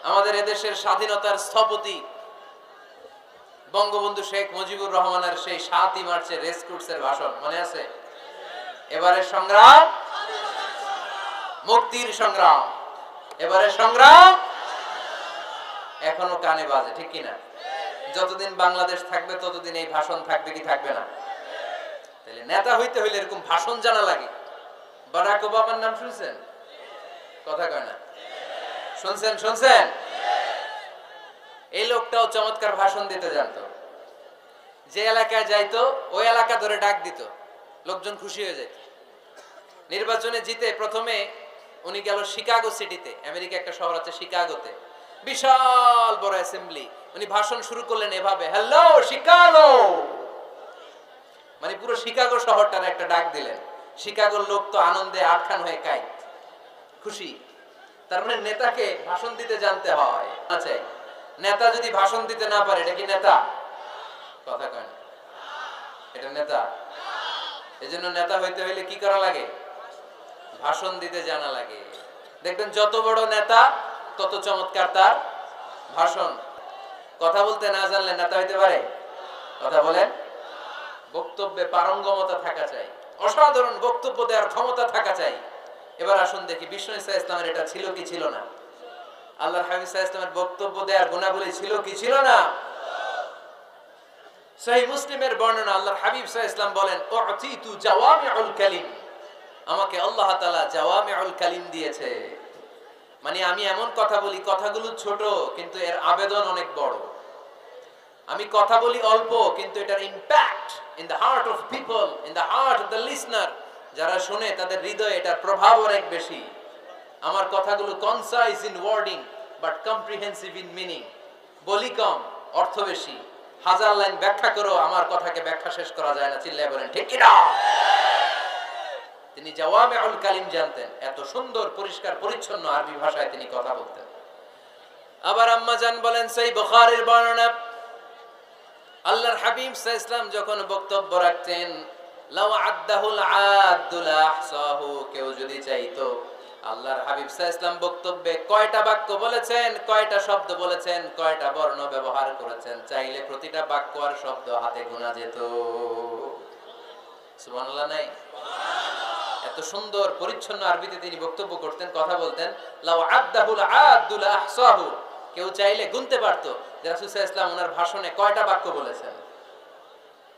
আমাদের এদেশের স্বাধীনতার স্থপতি বঙ্গবন্ধু শেখ মুজিবুর রহমানের সেই ৭ই মার্চের রেসকোর্সের ভাষণ মনে আছে? এবারে সংগ্রাম মুক্তির সংগ্রাম, এবারে সংগ্রাম এখনো কানে বাজে, ঠিক কিনা? যতদিন বাংলাদেশ থাকবে ততদিন এই ভাষণ থাকবে কি থাকবে না? তাহলে নেতা হইতে হইলে এরকম ভাষণ জানা লাগে। বারাক ওবামার নাম শুনছেন? কথা কয় না, শুনছেন? শুনছেন? এই লোকটাও চমৎকার ভাষণ দিতে জানতো। যে এলাকায় যাইতো ওই এলাকা ধরে ডাক দিত, লোকজন খুশি হয়ে যেত। নির্বাচনে জিতে প্রথমে উনি গেল শিকাগো সিটিতে, আমেরিকা একটা শহর আছে শিকাগোতে, বিশাল বড় অ্যাসেম্বলি। উনি ভাষণ শুরু করলেন এভাবে, হ্যালো শিকাগো, মানে পুরো শিকাগো শহরটার একটা ডাক দিলেন। শিকাগোর লোক তো আনন্দে আটখান হয়ে কায়, খুশি। তার মানে নেতাকে ভাষণ দিতে জানতে হয়। আচ্ছা, নেতা যদি ভাষণ দিতে না পারে এটা কি নেতা? কথা কয় না, এটা নেতা? এজন্য নেতা হইতে হইলে কি করা লাগে? ভাষণ দিতে জানা লাগে। দেখবেন যত বড় নেতা তত চমৎকার তার ভাষণ। কথা বলতে না জানলে নেতা হইতে পারে? কথা বলেন। বক্তব্যে পারঙ্গমতা থাকা চাই, অসাধারণ বক্তব্য দেওয়ার ক্ষমতা থাকা চাই। এবার আসুন দেখি বিষ্ণু ইসা ইসলামের এটা ছিল কি ছিল না? আল্লাহর হাবিব সাল্লাল্লাহু আলাইহি ওয়াসাল্লামের বক্তব্য দেওয়ার গুণাবলী ছিল কি ছিল না? সহিহ মুসলিমের বর্ণনা, আল্লাহর হাবিব সাল্লাল্লাহু আলাইহি ওয়াসাল্লাম বলেন, উতিতু জাওয়ামিউল কালিম, আমাকে আল্লাহ তাআলা জাওয়ামিউল কালিম দিয়েছে। মানে আমি এমন কথা বলি, কথাগুলো ছোট কিন্তু এর আবেদন অনেক বড়। আমি কথা বলি অল্প কিন্তু এটার impact in the heart of people, in the heart of the listener, যারা শুনে তাদের হৃদয়ে এটার প্রভাব অনেক বেশি। আমার কথাগুলো concise in wording but comprehensive in meaning. বলি কম, অর্থ বেশি। হাজার লাইন ব্যাখ্যা করো, আমার কথাকে ব্যাখ্যা শেষ করা যায় না। চিল্লায় বলেন ঠিক কি না? তিনি জাওয়ামিউল কালিম জানতেন, এত সুন্দর পরিষ্কার পরিচ্ছন্ন আরবি ভাষায় তিনি কথা বলতেন। আবার আম্মা জান বলেন, সহিহ বুখারীর বর্ণনা, আল্লাহর হাবিব সাল্লাল্লাহু আলাইহি ওয়াসাল্লাম যখন বক্তব্য রাখতেন, লাউ আদ্দাহুল আদ্দুল আহসাহু, কেউ যদি চাইতো আল্লাহর হাবিব সাল্লাল্লাহু আলাইহি ওয়াসাল্লাম বক্তব্যে কয়টা বাক্য বলেছেন, কয়টা শব্দ বলেছেন, কয়টা বর্ণ ব্যবহার করেছেন, চাইলে প্রতিটা বাক্য আর শব্দ হাতে গোনা যেত। সুবহানাল্লাহ নাই? এত সুন্দর পরিচ্ছন্ন আরবিতে তিনি বক্তব্য করতেন, কথা বলতেন। লাউ আদ্দাহুল আদ্দুল আহসাহু, কেউ চাইলে গুনতে পারতো যে রাসূল সাল্লাল্লাহু আলাইহি ওয়াসাল্লাম ওনার ভাষণে কয়টা বাক্য বলেছেন,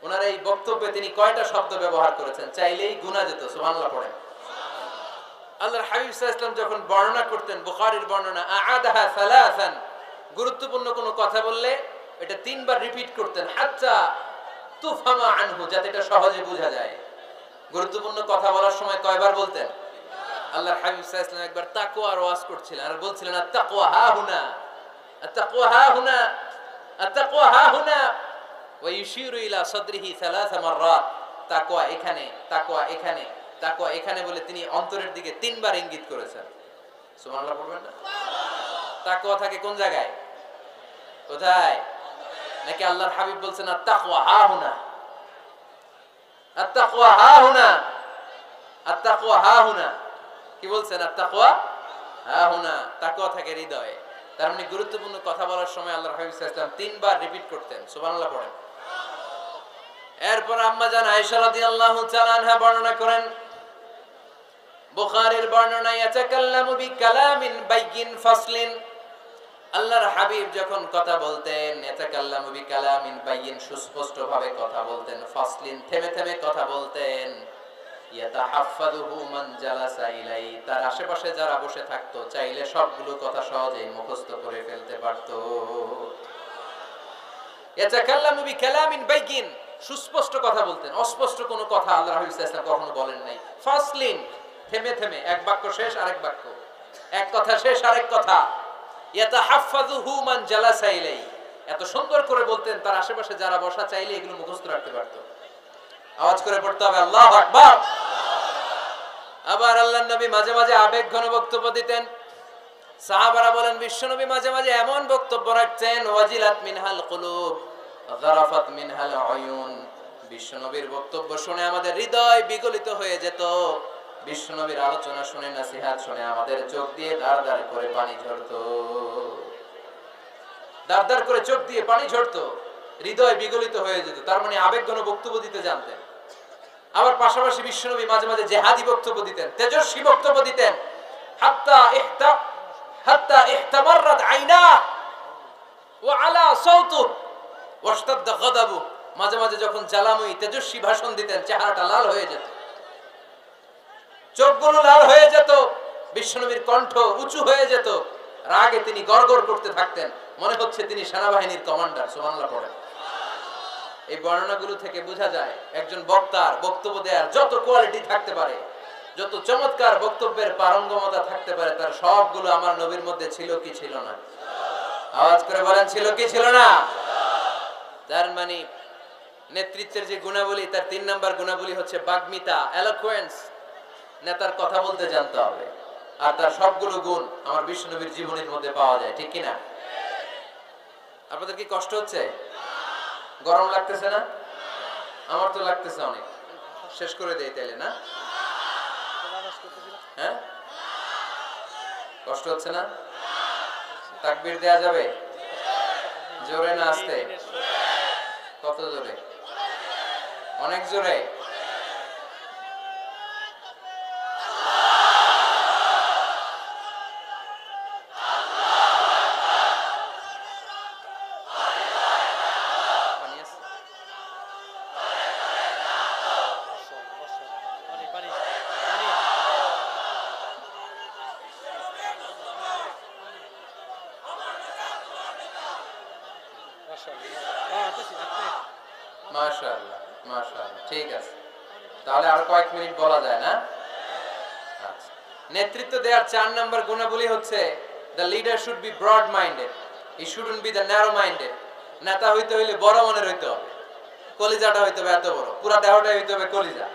ওনার এই বক্তব্যে তিনি কয়টা শব্দ ব্যবহার করেছেন, চাইলেই গুনা যেত। সুবহানাল্লাহ পড়েন। আল্লাহর হাবিব সাল্লাল্লাহু আলাইহি ওয়াসাল্লাম যখন বর্ণনা করতেন, বুখারীর বর্ণনা, আ'আদাহা সালাসান, গুরুত্বপূর্ণ কোনো কথা বললে এটা তিনবার রিপিট করতেন, হাত্তা তুফহামা আনহু, যাতে এটা সহজে বোঝা যায়। গুরুত্বপূর্ণ কথা বলার সময় কয়বার বলতেন? আল্লাহর হাবিব সাল্লাল্লাহু আলাইহি ওয়াসাল্লাম একবার তাকওয়ার ওয়াজ করছিলেন আর বলছিলেন, আত-তাকওয়া হা হুনা, আত-তাকওয়া হা হুনা, আত-তাকওয়া হা হুনা, ওয়া ইউশিরু ইলা সাদরিহি সালাসা মাররাত, তাকওয়া এখানে, তাকওয়া এখানে, তাকওয়া এখানে বলে তিনি অন্তরের দিকে তিনবার ইঙ্গিত করেছেন। সুবহানাল্লাহ পড়বেন না? তাকওয়া থাকে কোন জায়গায়? কোথায়? নাকি আল্লাহর হাবিব বলছেন আত-তাকওয়া হা হুনা, আত-তাকওয়া হা হুনা, আত-তাকওয়া হা হুনা, কি বলছেন? আত-তাকওয়া হা হুনা, তাকওয়া থাকে হৃদয়ে। তার মানে গুরুত্বপূর্ণ কথা বলার সময় আল্লাহর হাবিব সাল্লাল্লাহু আলাইহি ওয়াসাল্লাম তিনবার রিপিট করতেন। সুবহানাল্লাহ পড়েন। এরপর আম্মা জান আয়েশা রাদিয়াল্লাহু তাআলা আনহা বর্ণনা করেন, বুখারীর বর্ণনা, ইয়াতাকাল্লামু বিকালামিন বাইয়িন ফাসলিন, আল্লাহর হাবিব যখন কথা বলতেন, ইয়াতাকাল্লামু বিকালামিন বাইয়িন, সুস্পষ্ট ভাবে কথা বলতেন, ফাসলিন, থেমে থেমে কথা বলতেন, ইয়াতাহাফফাযুহু মান জালাসা ইলাই, তার আশেপাশে যারা বসে থাকতো চাইলে সবগুলো কথা সহজেই মুখস্থ করে ফেলতে পারতো। ইয়াতাকাল্লামু বিকালামিন বাইয়িন, সুস্পষ্ট কথা বলতেন, অস্পষ্ট কোনো কথা আল্লাহর হাবিব সাল্লাল্লাহু আলাইহি ওয়াসাল্লাম কখনো বলেন নাই। ফাসলিন, থেমে থেমে, এক বাক্য শেষ আরেক বাক্য, এক কথা শেষ আরেক কথা। ইয়াতাহাফফাযুহু মান জালাসা ইলাই, এত সুন্দর করে বলতেন তার আশেপাশে যারা বসা চাইলে এগুলো মুখস্থ রাখতে পারতো। আওয়াজ করে পড়তে হবে আল্লাহু আকবার। আবার আল্লাহর নবী মাঝে মাঝে আবেগ ঘন বক্তব্য দিতেন। সাহাবারা বলেন, বিশ্বনবী মাঝে মাঝে এমন বক্তব্য রাখতেন, ওয়াজিলাত মিনহাল কুলুব, যারাফাত মিনহাল আয়ুন, বিশ্বনবীর বক্তব্য শুনে আমাদের হৃদয় বিগলিত হয়ে যেত। বিশ্বনবীর আলোচনা শুনে, নসিহত শুনে আমাদের চোখ দিয়ে ধার ধার করে পানি ঝরতো। দাঁড় দাঁড় করে চোখ দিয়ে পানি ঝরতো, হৃদয় বিগলিত হয়ে যেত। তার মানে আবেগঘন বক্তব্য দিতে জানতেন। আবার পাশাপাশি বিশ্বনবী মাঝে মাঝে জিহাদি বক্তব্য দিতেন, তেজস্বী বক্তব্য দিতেন। হাত্তা ইহতামাররাত আইনা ওয়া আলা সাওতু ওয়াশতাদ্দা গাদাবু। মাঝে মাঝে যখন জ্বালাময়ী তেজস্বী ভাষণ দিতেন, চেহারাটা লাল হয়ে যেত, চোখগুলো লাল হয়ে যেত, বিশ্বনবীর কণ্ঠ উঁচু হয়ে যেত, রাগে তিনি গড়গড় করতে থাকতেন, মনে হচ্ছে তিনি সেনাবাহিনীর কমান্ডার। সুবহানাল্লাহ পড়েন। এই বর্ণনাগুলো থেকে বোঝা যায় একজন বক্তার বক্তব্য দেওয়ার যত কোয়ালিটি থাকতে পারে, যত চমৎকার বক্তব্যের পারঙ্গমতা থাকতে পারে, তার সবগুলো আমার নবীর মধ্যে ছিল কি ছিল না? আওয়াজ করে বলেন, ছিল কি ছিল না? তার মানে নেতৃত্বের যে গুণাবলী, তার 3 নাম্বার গুণাবলী হচ্ছে বাগ্মিতা, এলোকুয়েন্স। নেতার কথা বলতে জানতে হবে। আর তার সবগুলো গুণ আমার বিশ্বনবীর জীবনের মধ্যে পাওয়া যায়, ঠিক কিনা? আপনাদের কি কষ্ট হচ্ছে? গরম লাগতেছে না? আমার তো লাগতেছে অনেক। শেষ করে দেই তাইলে না? হ্যাঁ, কষ্ট হচ্ছে না? তাকবীর দেয়া যাবে? জোরে না আস্তে? কত জোরে? অনেক জোরে। মাশাআল্লাহ, মাশাআল্লাহ, ঠিক আছে। তাহলে আর কয়েক মিনিট বলা যায় না? আচ্ছা, নেতৃত্ব দেওয়ার 4 নাম্বার গুণাবলী হচ্ছে the leader should be broad minded, he shouldn't be the narrow minded. নেতা হইতে হইলে বড় মনের হইতে হবে, কলিজাটা হইতে হবে এত বড়, পুরো দেহটাই হইতে হবে কলিজা।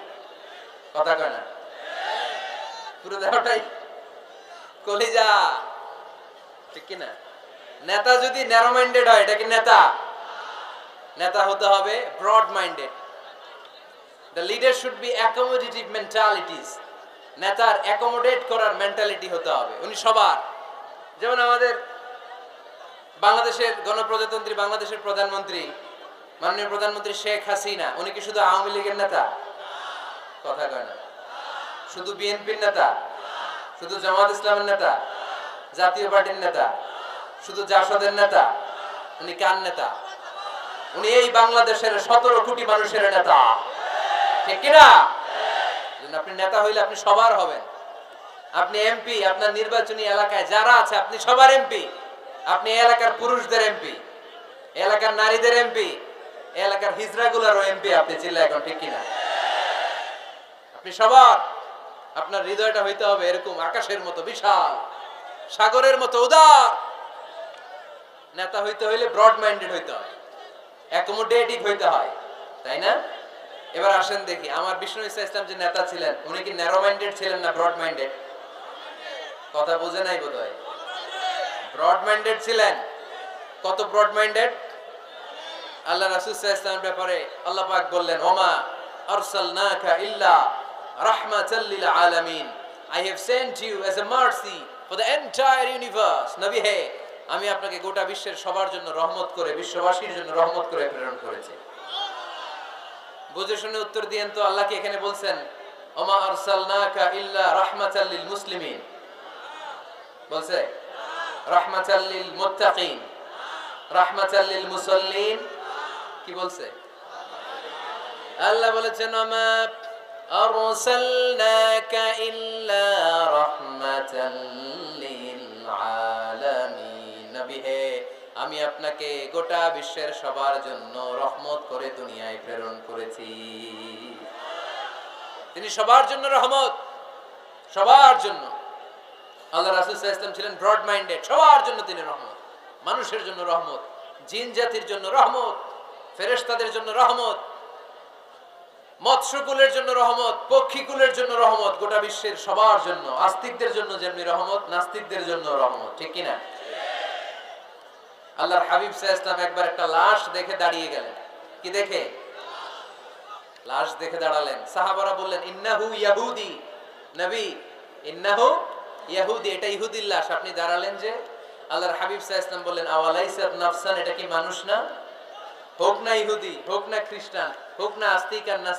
কথা কয় না? পুরো দেহটাই কলিজা, ঠিক কি না? নেতা যদি ন্যারো মাইন্ডেড হয়, এটা কি নেতা? নেতা হতে হবে broad minded. The leader should be accommodative mentalities. নেতার অ্যাকোমোডেট করার মেন্টালিটি হতে হবে। উনি সবার, যেমন আমাদের বাংলাদেশের গণপ্রজাতন্ত্রী বাংলাদেশের প্রধানমন্ত্রী, মাননীয় প্রধানমন্ত্রী শেখ হাসিনা, উনি কি শুধু আওয়ামী লীগের নেতা? কথা কয় না। শুধু বিএনপির নেতা? শুধু জামাত ইসলামের নেতা? জাতীয় পার্টির নেতা? শুধু জাসদের নেতা? উনি কার নেতা? উনি এই বাংলাদেশের 17 কোটি মানুষের নেতা, ঠিক কিনা? আপনি নেতা হইলে আপনি সবার হবেন। আপনি এমপি, আপনার নির্বাচনী এলাকায় যারা আছে আপনি সবার এমপি। আপনি এলাকার পুরুষদের এমপি, এলাকার নারীদের এমপি, এলাকার হিজড়াগুলোরও এমপি আপনি, চিল্লা এখন, ঠিক কিনা? আপনি সবার। আপনার হৃদয়টা হইতে হবে এরকম আকাশের মতো বিশাল, সাগরের মতো উদার। নেতা হইতে হইলে ব্রড মাইন্ডেড হইতে হয়, অ্যাকোমোডেটিভ হইতে হয়, তাই না? এবার আসেন দেখি, আমার বিষ্ণু ইসা ইসলাম যে নেতা ছিলেন, উনি কি ন্যারো মাইন্ডেড ছিলেন না ব্রড মাইন্ডেড? কথা বুঝে নাই বোধহয়। ব্রড মাইন্ডেড ছিলেন। কত ব্রড মাইন্ডেড? আল্লাহ রাসূল সাল্লাল্লাহু আলাইহি ওয়াসাল্লামের ব্যাপারে আল্লাহ পাক বললেন, ওমা আরসালনাকা ইল্লা রাহমাতাল লিল আলামিন, I have sent you as a mercy for the entire universe. নবী হে, আমি আপনাকে গোটা বিশ্বের সবার জন্য রহমত করে, বিশ্ববাসীর জন্য রহমত করে প্রেরণ করেছি। বুঝে শুনে উত্তর দিয়েন তো, আল্লাহ কি এখানে বলছেন ওমা আরসালনাকা ইল্লা রাহমাতাল লিল মুসলিমিন? বলছে রাহমাতাল লিল মুত্তাকিন, রাহমাতাল লিল মুসাল্লিন? কি বলছে? আল্লাহ বলেছেন ওমা আরসালনাকা ইল্লা রাহমাতাল লিল আলামিন। নবী হে, আমি আপনাকে গোটা বিশ্বের সবার জন্য রহমত করে দুনিয়ায় প্রেরণ করেছি। তিনি সবার জন্য রহমত, সবার জন্য। আল্লাহ রাসূল সাল্লাল্লাহু আলাইহি ওয়াসাল্লাম ছিলেন ব্রড মাইন্ডেড, সবার জন্য তিনি রহমত। মানুষের জন্য রহমত, জিন জাতির জন্য রহমত, ফেরেশতাদের জন্য রহমত, মৎস্যকুলের জন্য রহমত, পক্ষীকুলের জন্য রহমত, গোটা বিশ্বের সবার জন্য। আস্তিকদের জন্য যেমনি রহমত, নাস্তিকদের জন্য রহমত, ঠিক কিনা? আল্লাহর হাবিব সাল্লাল্লাহু আলাইহি ওয়াসাল্লাম একবার একটা লাশ দেখে দাঁড়িয়ে গেলেন। কি দেখে? লাশ দেখে দাঁড়ালেন। সাহাবারা বললেন, ইন্নাহু ইয়াহুদি। নবী, ইন্নাহু ইয়াহুদি, এটা ইহুদির লাশ, আপনি দাঁড়ালেন যে? আল্লাহর হাবিব সাল্লাল্লাহু আলাইহি ওয়াসাল্লাম বললেন আওয়ালাইসাত নাফসান, এটা কি মানুষ না? হোক না ইহুদি, হোক না খ্রিস্টান, হোক না আস্তিক আর নাস্তিক,